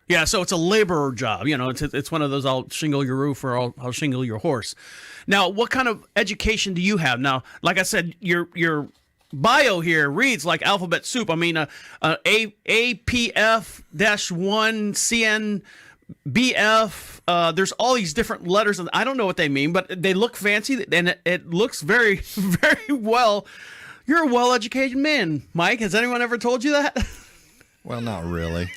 Yeah, so it's a laborer job. It's one of those, I'll shingle your roof or I'll shingle your horse. Now, what kind of education do you have? Now, like I said, your bio here reads like alphabet soup. I mean, APF-1 CNBF. There's all these different letters, and I don't know what they mean, but they look fancy, and it looks very, very well. You're a well-educated man, Mike. Has anyone ever told you that? Well, not really.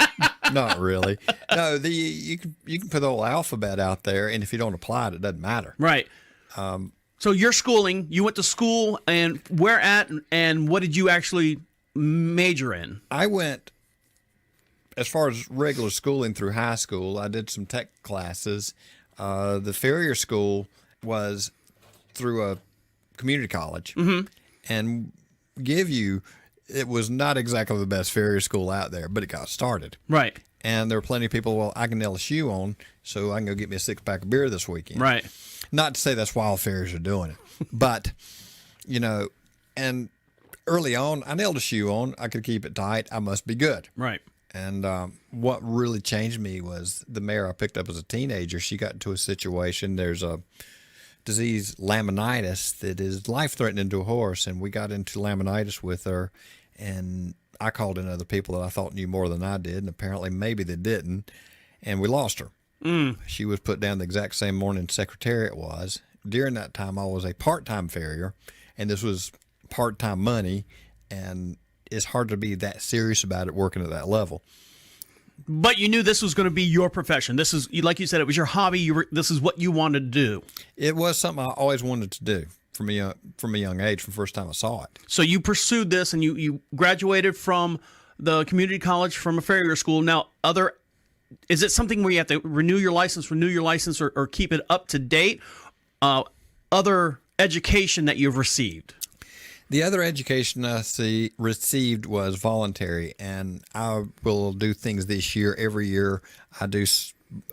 Not really. No, you can put the whole alphabet out there, and if you don't apply it, it doesn't matter. Right. So your schooling, you went to school, and where at, and what did you actually major in? I went, as far as regular schooling through high school, I did some tech classes. The Farrier school was through a community college, and it was not exactly the best Farrier school out there, but it got started. Right. And there were plenty of people, well, I can nail a shoe on, so I can go get me a 6-pack of beer this weekend. Right. Not to say that's why all farriers are doing it, but, and early on, I nailed a shoe on. I could keep it tight. I must be good. Right. And what really changed me was the mare I picked up as a teenager. She got into a situation. There's a disease, laminitis, that is life-threatening to a horse, and we got into laminitis with her, and I called in other people that I thought knew more than I did, and apparently maybe they didn't, and we lost her. She was put down the exact same morning Secretariat was. During that time, I was a part-time farrier, and this was part-time money, and it's hard to be that serious about it working at that level. But you knew this was going to be your profession. This is, like you said, it was your hobby. This is what you wanted to do. It was something I always wanted to do from a young age, from the first time I saw it. So you pursued this, and you graduated from the community college from a farrier school. Now, is it something where you have to renew your license, or keep it up to date? Other education that you've received? The other education I received was voluntary, and I will do things this year. Every year, I do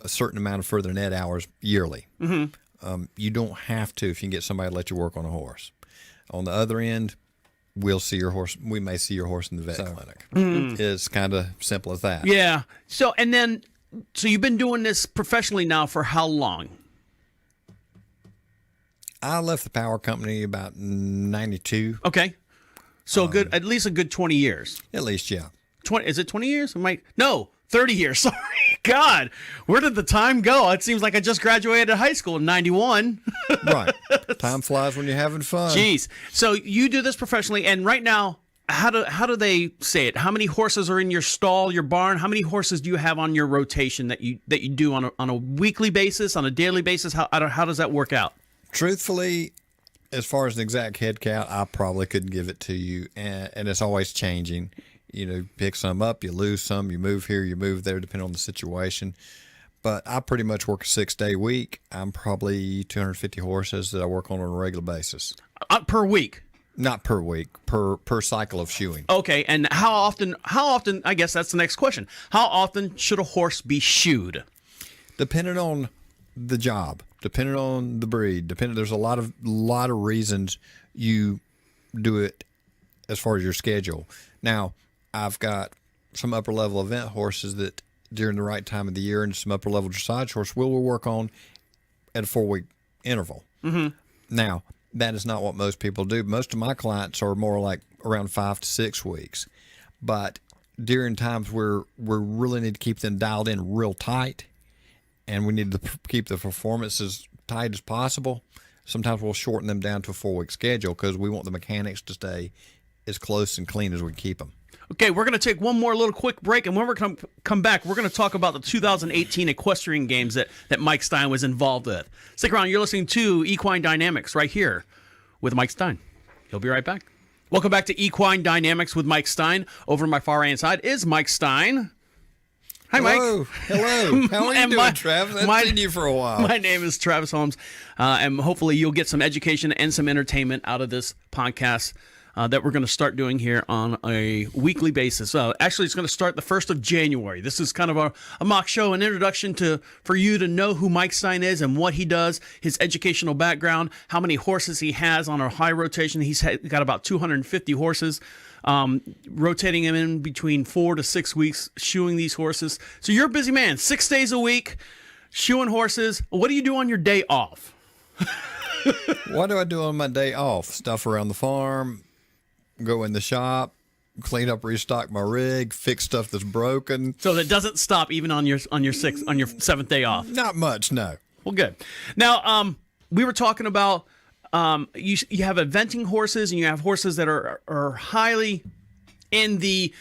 a certain amount of further net hours yearly. You don't have to if you can get somebody to let you work on a horse. On the other end, we'll see your horse. We may see your horse in the vet clinic. It's kind of simple as that. Yeah. So you've been doing this professionally now for how long? I left the power company about 92. Okay. So at least a good 20 years. At least, yeah. 20? Is it 20 years? No, 30 years. Sorry. God, where did the time go? It seems like I just graduated high school in 91. Right. Time flies when you're having fun. Jeez. So you do this professionally, and right now, how do they say it? How many horses are in your stall, your barn? How many horses do you have on your rotation that you do on a weekly basis, on a daily basis? How does that work out? Truthfully, as far as an exact head count, I probably couldn't give it to you, and it's always changing. Pick some up, you lose some, you move here, you move there, depending on the situation. But I pretty much work a 6-day week. I'm probably 250 horses that I work on a regular basis. Per week? Not per week, per cycle of shoeing. Okay, and how often, I guess that's the next question. How often should a horse be shoed? Depending on the job, depending on the breed, there's a lot of reasons you do it as far as your schedule. Now, I've got some upper level event horses that during the right time of the year, and some upper level dressage horse we'll work on at a 4-week interval. Now, that is not what most people do. Most of my clients are more like around 5 to 6 weeks. But during times where we really need to keep them dialed in real tight, and we need to keep the performance as tight as possible, sometimes we'll shorten them down to a 4-week schedule because we want the mechanics to stay as close and clean as we keep them. Okay, we're going to take one more little quick break, and when we're going to come back, we're going to talk about the 2018 Equestrian Games that Mike Stine was involved with. Stick around. You're listening to Equine Dynamics right here with Mike Stine. He'll be right back. Welcome back to Equine Dynamics with Mike Stine. Over on my far right side is Mike Stine. Hi, Hello. Mike. Hello. How are you doing, Travis? I haven't seen you for a while. My name is Travis Holmes, and hopefully you'll get some education and some entertainment out of this podcast. that we're going to start doing here on a weekly basis. Actually, it's going to start the 1st of January. This is kind of a mock show, an introduction for you to know who Mike Stine is and what he does, his educational background, how many horses he has on a high rotation. He's got about 250 horses, rotating him in between 4 to 6 weeks, shoeing these horses. So you're a busy man, 6 days a week, shoeing horses. What do you do on your day off? What do I do on my day off? Stuff around the farm, go in the shop, clean up, restock my rig, fix stuff that's broken. So that doesn't stop even on your 7th day off. Not much, no. Well, good. Now, we were talking about you have eventing horses and you have horses that are highly in the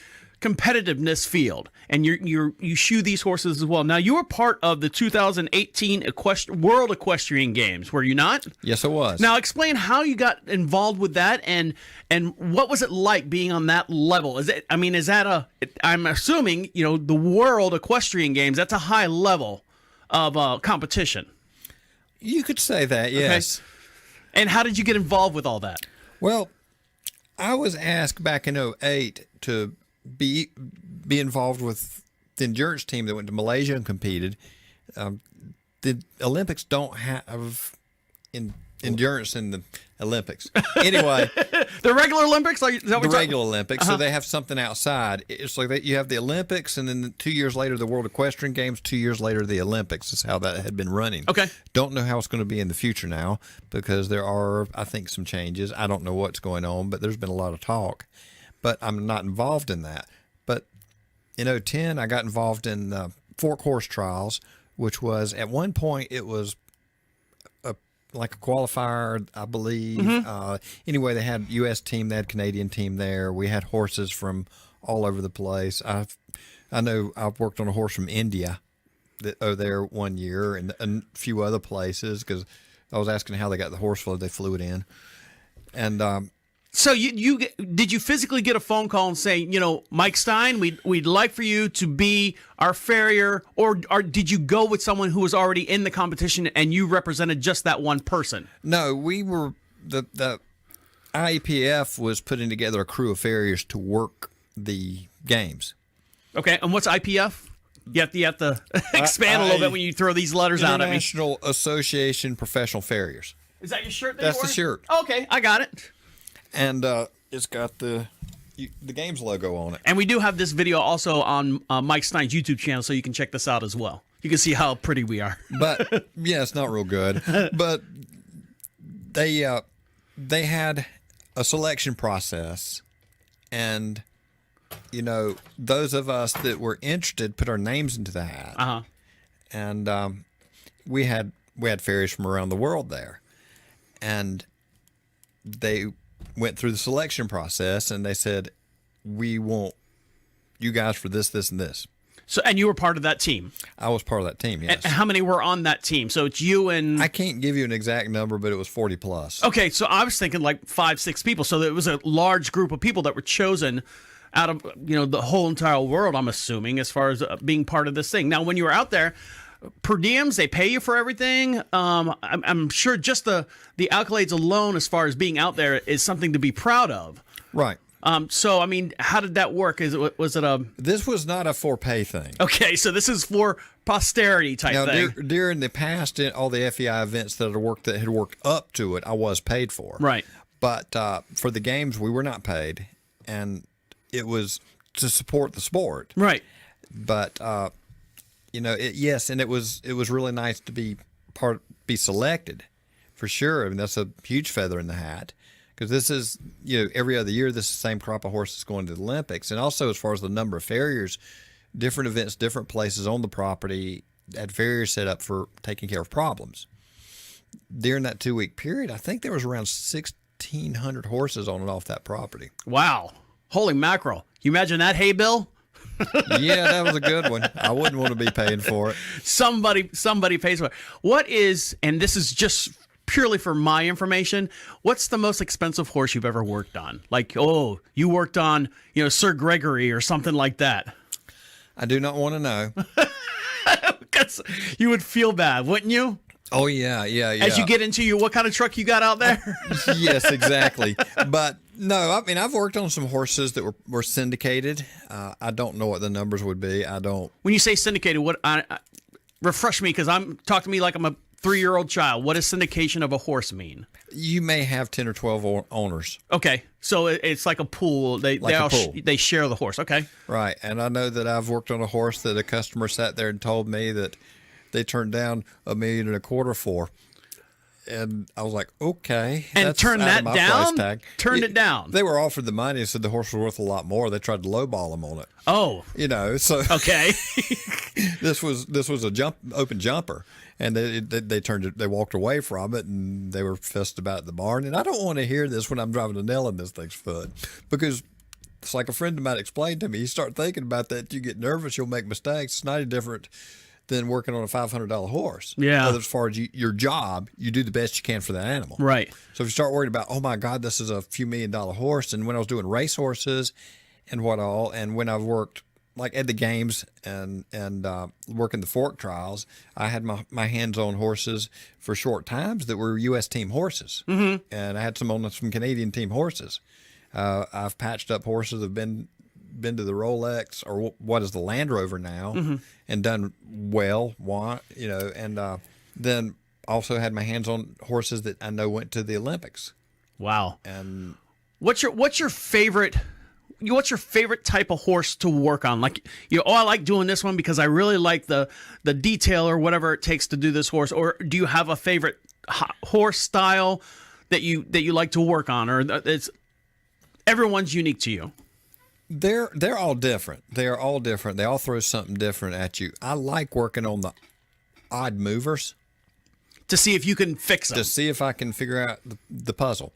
competitiveness field, and you shoe these horses as well. Now, you were part of the 2018 World Equestrian Games, were you not? Yes, I was. Now, explain how you got involved with that, and what was it like being on that level? I'm assuming, the World Equestrian Games, that's a high level of competition. You could say that, yes. Okay. And how did you get involved with all that? Well, I was asked back in 2008 to be involved with the endurance team that went to Malaysia and competed. The Olympics don't have endurance in the Olympics. Anyway, the regular Olympics, like the regular Olympics. So they have something outside. It's like you have the Olympics, and then 2 years later the World Equestrian Games. 2 years later the Olympics. Is how that had been running. Okay. Don't know how it's going to be in the future now because there are, I think, some changes. I don't know what's going on, but there's been a lot of talk. But I'm not involved in that. But in 2010, I got involved in Fork Horse Trials, which was at one point it was like a qualifier, I believe. Mm-hmm. Anyway, they had U.S. team, they had Canadian team there. We had horses from all over the place. I know I've worked on a horse from India there 1 year and a few other places because I was asking how they got the horse flow. They flew it in. And so did you physically get a phone call and say, Mike Stine, we'd like for you to be our farrier, or did you go with someone who was already in the competition and you represented just that one person? No, we were the IEPF was putting together a crew of farriers to work the games. Okay, and what's IPF? You have to expand a little bit when you throw these letters out at me. International Association Professional Farriers. Is that your shirt? That's the shirt. Okay, I got it. And it's got the games logo on it. And we do have this video also on Mike Stine's YouTube channel, so you can check this out as well. You can see how pretty we are. But yeah, it's not real good. But they had a selection process, and those of us that were interested put our names into the hat. Uh-huh. And we had farriers from around the world there, and they went through the selection process, and they said, we want you guys for this, this, and this. So, and you were part of that team? I was part of that team, yes. And how many were on that team? So it's you and... I can't give you an exact number, but it was 40 plus. Okay, so I was thinking like 5-6 people. So it was a large group of people that were chosen out of the whole entire world, I'm assuming, as far as being part of this thing. Now, when you were out there, per diems, they pay you for everything. I'm sure just the accolades alone, as far as being out there, is something to be proud of. Right. So, I mean, how did that work? Was it a... This was not a for pay thing. Okay, so this is for posterity type thing. During the past, all the FEI events that had worked up to it, I was paid for. Right. But for the games, we were not paid, and it was to support the sport. Right. But yes, and it was really nice to be selected, for sure. I mean, that's a huge feather in the hat, because this is every other year this is the same crop of horses going to the Olympics, and also as far as the number of farriers, different events, different places on the property had farriers set up for taking care of problems. During that 2-week period, I think there was around 1,600 horses on and off that property. Wow. Holy mackerel. You imagine that hay bill? Yeah, that was a good one. I wouldn't want to be paying for it. Somebody pays for it. What is, and this is just purely for my information, what's the most expensive horse you've ever worked on? Like, you worked on, Sir Gregory or something like that. I do not want to know. Because you would feel bad, wouldn't you? Oh, yeah. As you get into what kind of truck you got out there? Yes, exactly. But No, I mean, I've worked on some horses that were syndicated. I don't know what the numbers would be. I don't. When you say syndicated, refresh me, because talk to me like I'm a 3-year-old child. What does syndication of a horse mean? You may have 10 or 12 owners. Okay, so it's like a pool. They share the horse. Okay, right. And I know that I've worked on a horse that a customer sat there and told me that they turned down $1.25 million for. And I was like, okay. And that's turn out that of my down? price tag. Turned it down. They were offered the money and said the horse was worth a lot more. They tried to lowball him on it. Oh. So okay. this was a open jumper, and they turned it. They walked away from it, and they were fussed about it at the barn. And I don't want to hear this when I'm driving a nail in this thing's foot, because it's like a friend of mine explained to me. You start thinking about that, you get nervous, you'll make mistakes. It's not any different than working on a $500 horse. Yeah. But as far as your job, you do the best you can for that animal. Right. So if you start worried about, oh my God, this is a few $1 million horse, and when I was doing race horses and and when I've worked like at the games and working the fork trials, I had my hands on horses for short times that were U.S. team horses. Mm-hmm. And I had some Canadian team horses. I've patched up horses that have been to the Rolex, or what is the Land Rover now, mm-hmm. and done well, and then also had my hands on horses that I know went to the Olympics. Wow. And what's your favorite type of horse to work on? Like, I like doing this one because I really like the detail or whatever it takes to do this horse. Or do you have a favorite horse style that you like to work on, or everyone's unique to you? They're all different. They are all different. They all throw something different at you. I like working on the odd movers to see if you can fix them. To see if I can figure out the puzzle.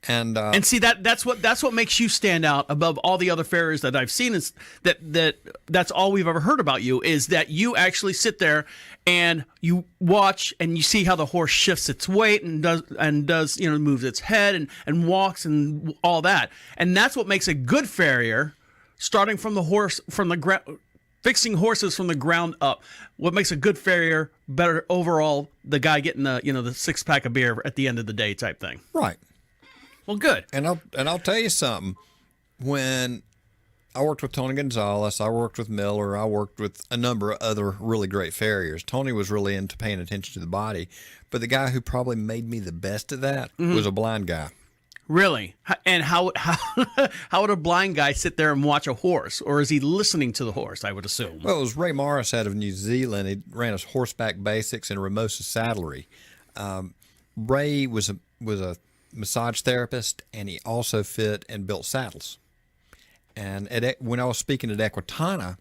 And see that's what makes you stand out above all the other farriers that I've seen. Is that's all we've ever heard about you, is that you actually sit there and you watch and you see how the horse shifts its weight and does moves its head and walks and all that. And that's what makes a good farrier, starting from the horse from the ground, fixing horses from the ground up. What makes a good farrier better overall, the guy getting the 6-pack of beer at the end of the day type thing. Right. Well, good. And I'll tell you something. When I worked with Tony Gonzalez, I worked with Miller, I worked with a number of other really great farriers. Tony was really into paying attention to the body, but the guy who probably made me the best at that mm-hmm. was a blind guy. Really? And how would a blind guy sit there and watch a horse, or is he listening to the horse? I would assume. Well, it was Ray Morris out of New Zealand. He ran us Horseback Basics and Ramosa Saddlery. Ray was a massage therapist, and he also fit and built saddles. And when I was speaking at Equitana,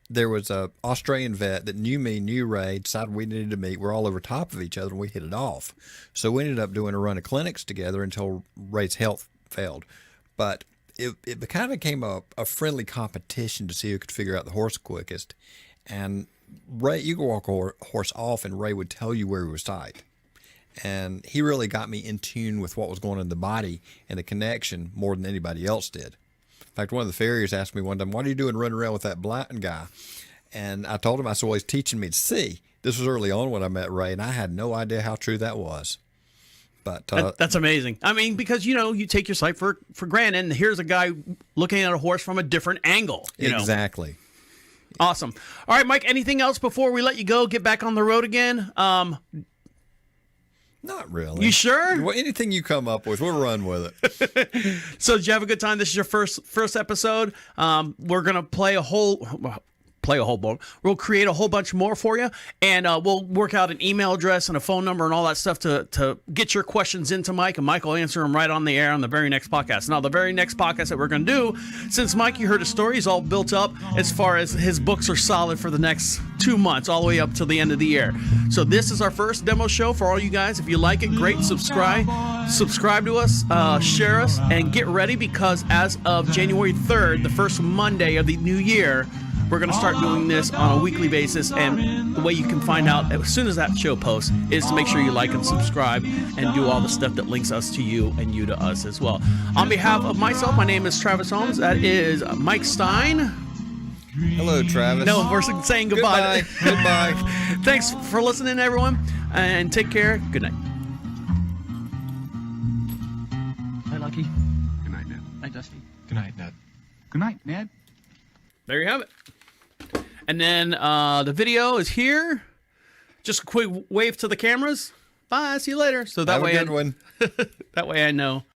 there was a Australian vet that knew Ray, decided we needed to meet. We're all over top of each other, and we hit it off. So we ended up doing a run of clinics together until Ray's health failed. But it kind of became a friendly competition to see who could figure out the horse quickest. And Ray, you could walk a horse off, and Ray would tell you where he was tight. And he really got me in tune with what was going on in the body and the connection more than anybody else did. In fact, one of the farriers asked me one time, "What are you doing running around with that blind guy?" And I told him, I said, "Well, he's teaching me to see." This was early on when I met Ray, and I had no idea how true that was. But that's amazing. I mean, because, you take your sight for granted, and here's a guy looking at a horse from a different angle. Exactly. Awesome. All right, Mike, anything else before we let you go, get back on the road again? Not really. You sure? Well, anything you come up with, we'll run with it. So did you have a good time? This is your first episode. We're going to play a whole bunch. We'll create a whole bunch more for you, and we'll work out an email address and a phone number and all that stuff to get your questions into Mike, and Mike will answer them right on the air on the very next podcast. Now, the very next podcast that we're going to do, since Mike, you heard his story, he's all built up as far as his books are solid for the next 2 months, all the way up till the end of the year. So this is our first demo show for all you guys. If you like it, great. Subscribe to us, share us, and get ready, because as of January 3rd, the first Monday of the new year, we're going to start doing this on a weekly basis, and the way you can find out as soon as that show posts is to make sure you like and subscribe and do all the stuff that links us to you and you to us as well. On behalf of myself, my name is Travis Holmes. That is Mike Stine. Hello, Travis. No, we're saying goodbye. Goodbye. Thanks for listening, everyone, and take care. Good night. Lucky. Good night, Ned. Night, Dusty. Good night, Ned. Good night, Ned. There you have it. And then the video is here. Just a quick wave to the cameras. Bye. See you later. So that Have way, a good one. that way I know.